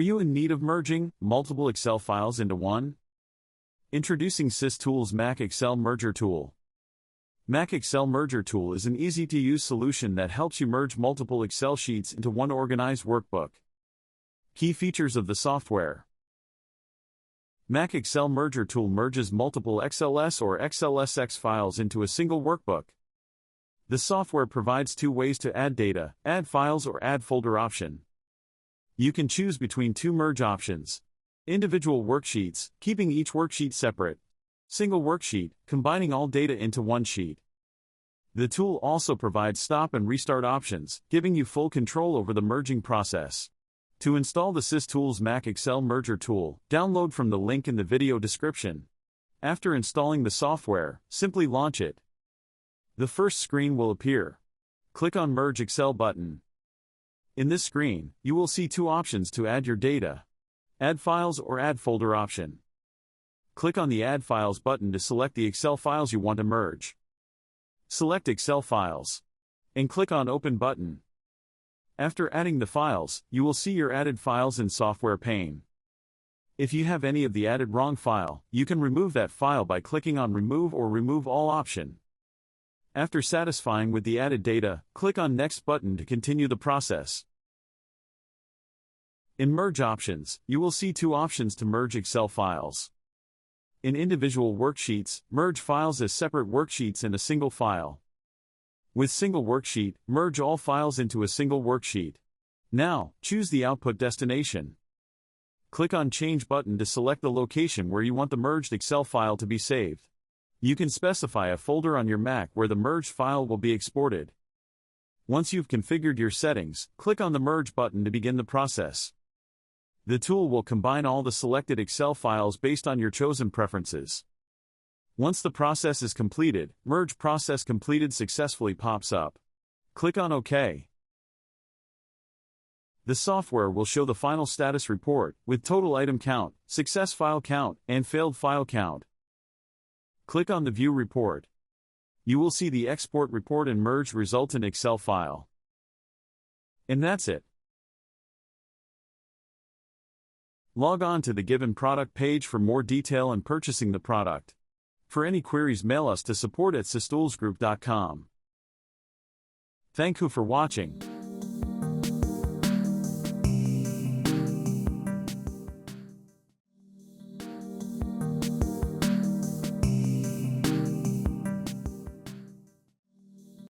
you in need of merging multiple Excel files into one? Introducing SysTools Mac Excel Merger Tool. Mac Excel Merger Tool is an easy-to-use solution that helps you merge multiple Excel sheets into one organized workbook. Key features of the software. Mac Excel Merger Tool merges multiple XLS or XLSX files into a single workbook. The software provides two ways to add data: add files or add folder option. You can choose between two merge options: individual worksheets, keeping each worksheet separate; single worksheet, combining all data into one sheet. The tool also provides stop and restart options, giving you full control over the merging process. To install the SysTools Mac Excel Merger Tool, download from the link in the video description. After installing the software, simply launch it. The first screen will appear. Click on Merge Excel button. In this screen, you will see two options to add your data: Add Files or Add Folder option. Click on the Add Files button to select the Excel files you want to merge. Select Excel Files and click on Open button. After adding the files, you will see your added files in Software pane. If you have any of the added wrong file, you can remove that file by clicking on Remove or Remove All option. After satisfying with the added data, click on Next button to continue the process. In Merge Options, you will see two options to merge Excel files. In individual worksheets, merge files as separate worksheets in a single file. With single worksheet, merge all files into a single worksheet. Now, choose the output destination. Click on Change button to select the location where you want the merged Excel file to be saved. You can specify a folder on your Mac where the merged file will be exported. Once you've configured your settings, click on the Merge button to begin the process. The tool will combine all the selected Excel files based on your chosen preferences. Once the process is completed, Merge Process Completed successfully pops up. Click on OK. The software will show the final status report, with total item count, success file count, and failed file count. Click on the View Report. You will see the export report and merged resultant Excel file. And that's it. Log on to the given product page for more detail and purchasing the product. For any queries, mail us to support@systoolsgroup.com. Thank you for watching.